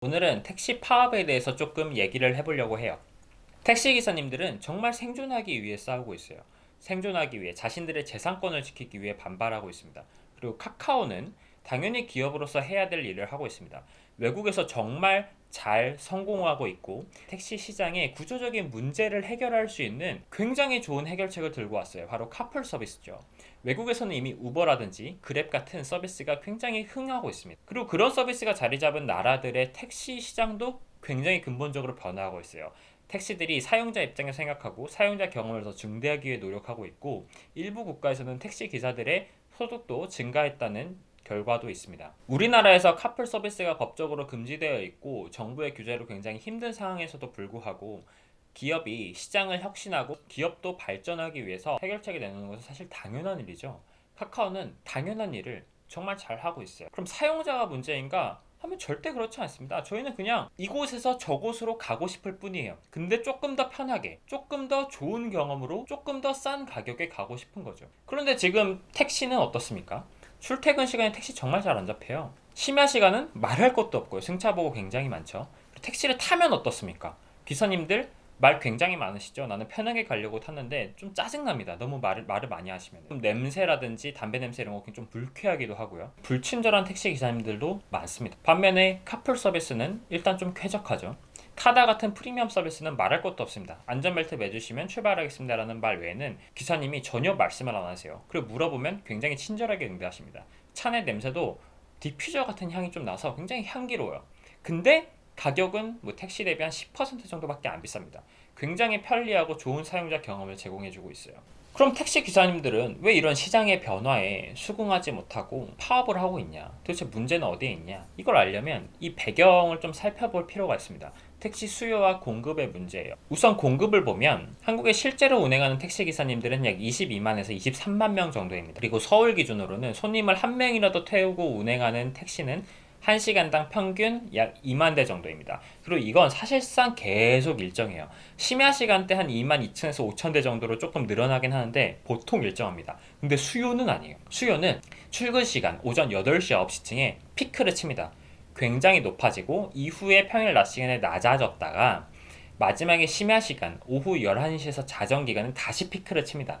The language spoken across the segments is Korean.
오늘은 택시 파업에 대해서 조금 얘기를 해보려고 해요. 택시 기사님들은 정말 생존하기 위해 싸우고 있어요. 생존하기 위해 자신들의 재산권을 지키기 위해 반발하고 있습니다. 그리고 카카오는 당연히 기업으로서 해야 될 일을 하고 있습니다. 외국에서 정말 잘 성공하고 있고 택시 시장의 구조적인 문제를 해결할 수 있는 굉장히 좋은 해결책을 들고 왔어요. 바로 카풀 서비스죠. 외국에서는 이미 우버라든지 그랩 같은 서비스가 굉장히 흥하고 있습니다. 그리고 그런 서비스가 자리 잡은 나라들의 택시 시장도 굉장히 근본적으로 변화하고 있어요. 택시들이 사용자 입장에서 생각하고 사용자 경험을 더 증대하기 위해 노력하고 있고, 일부 국가에서는 택시 기사들의 소득도 증가했다는 결과도 있습니다. 우리나라에서 카풀 서비스가 법적으로 금지되어 있고 정부의 규제로 굉장히 힘든 상황에서도 불구하고 기업이 시장을 혁신하고 기업도 발전하기 위해서 해결책을 내놓는 것은 사실 당연한 일이죠. 카카오는 당연한 일을 정말 잘 하고 있어요. 그럼 사용자가 문제인가 하면 절대 그렇지 않습니다. 저희는 그냥 이곳에서 저곳으로 가고 싶을 뿐이에요. 근데 조금 더 편하게, 조금 더 좋은 경험으로, 조금 더 싼 가격에 가고 싶은 거죠. 그런데 지금 택시는 어떻습니까? 출퇴근 시간에 택시 정말 잘 안 잡혀요. 심야 시간은 말할 것도 없고요. 승차보고 굉장히 많죠. 택시를 타면 어떻습니까? 기사님들 말 굉장히 많으시죠? 나는 편하게 가려고 탔는데 좀 짜증납니다. 너무 말을 많이 하시면. 좀 냄새라든지 담배 냄새 이런 거 좀 불쾌하기도 하고요. 불친절한 택시 기사님들도 많습니다. 반면에 카풀 서비스는 일단 좀 쾌적하죠. 타다 같은 프리미엄 서비스는 말할 것도 없습니다. 안전벨트 매주시면 출발하겠습니다 라는 말 외에는 기사님이 전혀 말씀을 안 하세요. 그리고 물어보면 굉장히 친절하게 응대하십니다. 차 내 냄새도 디퓨저 같은 향이 좀 나서 굉장히 향기로워요. 근데 가격은 뭐 택시 대비 한 10% 정도밖에 안 비쌉니다. 굉장히 편리하고 좋은 사용자 경험을 제공해주고 있어요. 그럼 택시 기사님들은 왜 이런 시장의 변화에 수긍하지 못하고 파업을 하고 있냐? 도대체 문제는 어디에 있냐? 이걸 알려면 이 배경을 좀 살펴볼 필요가 있습니다. 택시 수요와 공급의 문제예요. 우선 공급을 보면 한국에 실제로 운행하는 택시 기사님들은 약 22만에서 23만 명 정도입니다. 그리고 서울 기준으로는 손님을 한 명이라도 태우고 운행하는 택시는 1시간당 평균 약 2만 대 정도입니다. 그리고 이건 사실상 계속 일정해요. 심야 시간대 한 2만 2천에서 5천 대 정도로 조금 늘어나긴 하는데 보통 일정합니다. 근데 수요는 아니에요. 수요는 출근 시간 오전 8시, 9시층에 피크를 칩니다. 굉장히 높아지고 이후에 평일 낮 시간에 낮아졌다가 마지막에 심야 시간 오후 11시에서 자정 기간은 다시 피크를 칩니다.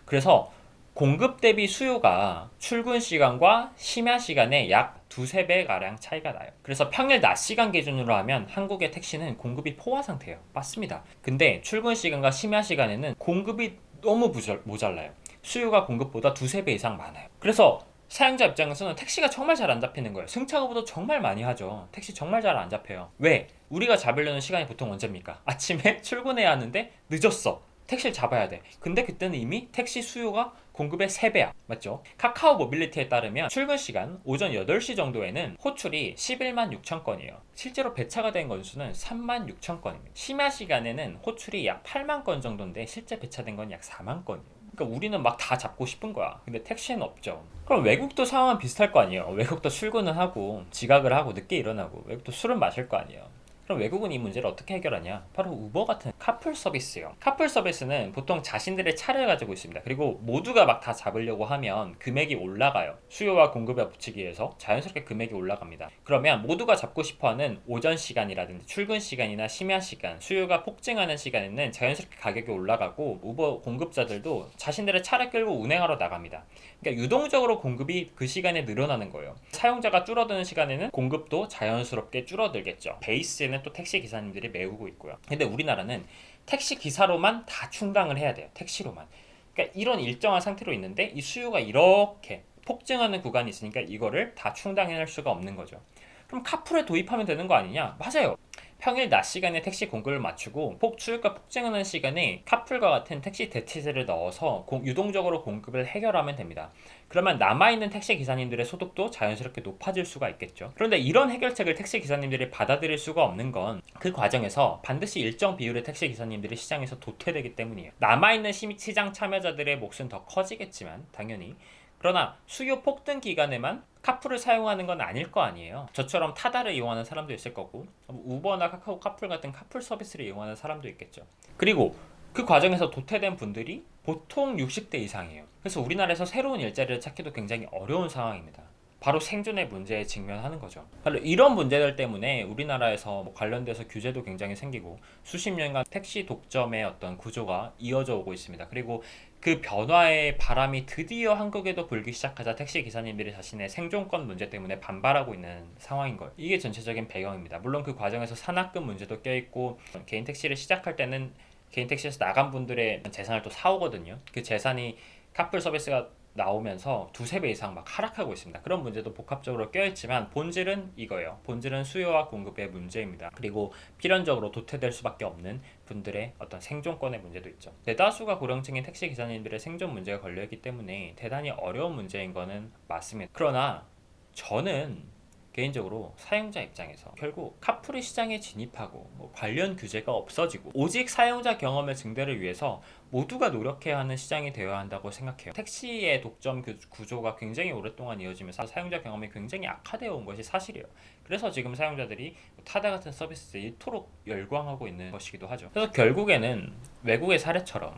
그래서 공급 대비 수요가 출근 시간과 심야 시간에 약 두세 배 가량 차이가 나요. 그래서 평일 낮 시간 기준으로 하면 한국의 택시는 공급이 포화 상태예요. 맞습니다. 근데 출근 시간과 심야 시간에는 공급이 너무 모자라요. 수요가 공급보다 두세 배 이상 많아요. 그래서 사용자 입장에서는 택시가 정말 잘 안 잡히는 거예요. 승차가보다 정말 많이 하죠. 택시 정말 잘 안 잡혀요. 왜? 우리가 잡으려는 시간이 보통 언제입니까? 아침에 출근해야 하는데 늦었어. 택시를 잡아야 돼. 근데 그때는 이미 택시 수요가 공급의 3배야. 맞죠? 카카오 모빌리티에 따르면 출근 시간 오전 8시 정도에는 호출이 11만 6천 건이에요. 실제로 배차가 된 건수는 3만 6천 건입니다. 심야 시간에는 호출이 약 8만 건 정도인데 실제 배차된 건 약 4만 건이에요. 그러니까 우리는 막 다 잡고 싶은 거야. 근데 택시는 없죠. 그럼 외국도 상황은 비슷할 거 아니에요. 외국도 출근을 하고 지각을 하고 늦게 일어나고 외국도 술은 마실 거 아니에요. 그럼 외국은 이 문제를 어떻게 해결하냐? 바로 우버 같은 카풀 서비스요. 카풀 서비스는 보통 자신들의 차를 가지고 있습니다. 그리고 모두가 막 다 잡으려고 하면 금액이 올라가요. 수요와 공급에 붙이기 위해서 자연스럽게 금액이 올라갑니다. 그러면 모두가 잡고 싶어하는 오전 시간이라든지 출근 시간이나 심야 시간, 수요가 폭증하는 시간에는 자연스럽게 가격이 올라가고 우버 공급자들도 자신들의 차를 끌고 운행하러 나갑니다. 그러니까 유동적으로 공급이 그 시간에 늘어나는 거예요. 사용자가 줄어드는 시간에는 공급도 자연스럽게 줄어들겠죠. 베이스에는 또 택시 기사님들이 메우고 있고요. 근데 우리나라는 택시 기사로만 다 충당을 해야 돼요. 택시로만. 그러니까 이런 일정한 상태로 있는데 이 수요가 이렇게 폭증하는 구간이 있으니까 이거를 다 충당해낼 수가 없는 거죠. 그럼 카풀에 도입하면 되는 거 아니냐? 맞아요. 평일 낮 시간에 택시 공급을 맞추고 수요가 폭증하는 시간에 카풀과 같은 택시 대체제를 넣어서 유동적으로 공급을 해결하면 됩니다. 그러면 남아있는 택시 기사님들의 소득도 자연스럽게 높아질 수가 있겠죠. 그런데 이런 해결책을 택시 기사님들이 받아들일 수가 없는 건 그 과정에서 반드시 일정 비율의 택시 기사님들이 시장에서 도태되기 때문이에요. 남아있는 시장 참여자들의 몫은 더 커지겠지만 당연히, 그러나 수요 폭등 기간에만 카풀을 사용하는 건 아닐 거 아니에요. 저처럼 타다를 이용하는 사람도 있을 거고 우버나 카카오 카풀 같은 카풀 서비스를 이용하는 사람도 있겠죠. 그리고 그 과정에서 도태된 분들이 보통 60대 이상이에요. 그래서 우리나라에서 새로운 일자리를 찾기도 굉장히 어려운 상황입니다. 바로 생존의 문제에 직면하는 거죠. 바로 이런 문제들 때문에 우리나라에서 뭐 관련돼서 규제도 굉장히 생기고 수십 년간 택시 독점의 어떤 구조가 이어져 오고 있습니다. 그리고 그 변화의 바람이 드디어 한국에도 불기 시작하자 택시 기사님들이 자신의 생존권 문제 때문에 반발하고 있는 상황인 거예요. 이게 전체적인 배경입니다. 물론 그 과정에서 산학금 문제도 껴있고 개인 택시를 시작할 때는 개인 택시에서 나간 분들의 재산을 또 사오거든요. 그 재산이 카풀 서비스가 나오면서 두세 배 이상 막 하락하고 있습니다. 그런 문제도 복합적으로 껴있지만 본질은 이거예요. 본질은 수요와 공급의 문제입니다. 그리고 필연적으로 도태될 수밖에 없는 분들의 어떤 생존권의 문제도 있죠. 대다수가 고령층인 택시 기사님들의 생존 문제가 걸려있기 때문에 대단히 어려운 문제인 거는 맞습니다. 그러나 저는 개인적으로 사용자 입장에서 결국 카풀이 시장에 진입하고 뭐 관련 규제가 없어지고 오직 사용자 경험의 증대를 위해서 모두가 노력해야 하는 시장이 되어야 한다고 생각해요. 택시의 독점 구조가 굉장히 오랫동안 이어지면서 사용자 경험이 굉장히 악화되어 온 것이 사실이에요. 그래서 지금 사용자들이 타다 같은 서비스에 이토록 열광하고 있는 것이기도 하죠. 그래서 결국에는 외국의 사례처럼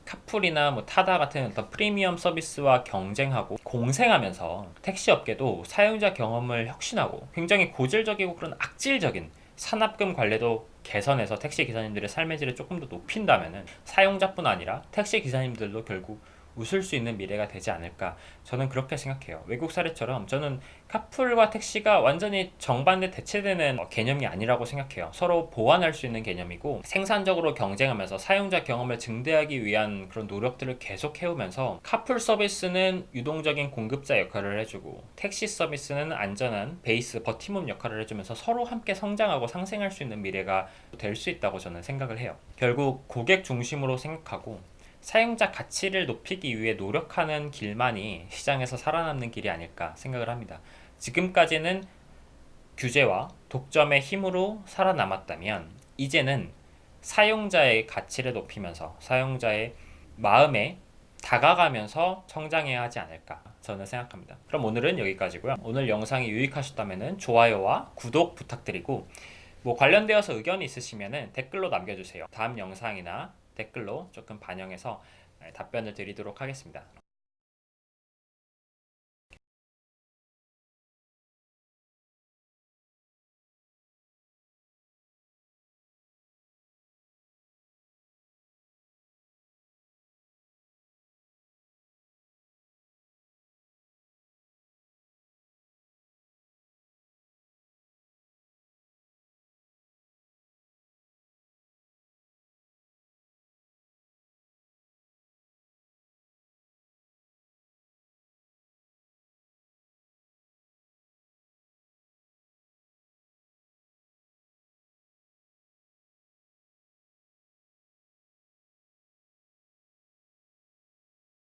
카풀이나 뭐 타다 같은 어떤 프리미엄 서비스와 경쟁하고 공생하면서 택시 업계도 사용자 경험을 혁신하고 굉장히 고질적이고 그런 악질적인 산업금 관리도 개선해서 택시 기사님들의 삶의 질을 조금 더 높인다면은 사용자뿐 아니라 택시 기사님들도 결국 웃을 수 있는 미래가 되지 않을까, 저는 그렇게 생각해요. 외국 사례처럼 저는 카풀과 택시가 완전히 정반대 대체되는 개념이 아니라고 생각해요. 서로 보완할 수 있는 개념이고 생산적으로 경쟁하면서 사용자 경험을 증대하기 위한 그런 노력들을 계속 해오면서 카풀 서비스는 유동적인 공급자 역할을 해주고 택시 서비스는 안전한 베이스 버팀목 역할을 해주면서 서로 함께 성장하고 상생할 수 있는 미래가 될 수 있다고 저는 생각을 해요. 결국 고객 중심으로 생각하고 사용자 가치를 높이기 위해 노력하는 길만이 시장에서 살아남는 길이 아닐까 생각을 합니다. 지금까지는 규제와 독점의 힘으로 살아남았다면 이제는 사용자의 가치를 높이면서 사용자의 마음에 다가가면서 성장해야 하지 않을까 저는 생각합니다. 그럼 오늘은 여기까지고요. 오늘 영상이 유익하셨다면 좋아요와 구독 부탁드리고 뭐 관련되어서 의견이 있으시면 댓글로 남겨주세요. 다음 영상이나 댓글로 조금 반영해서 답변을 드리도록 하겠습니다.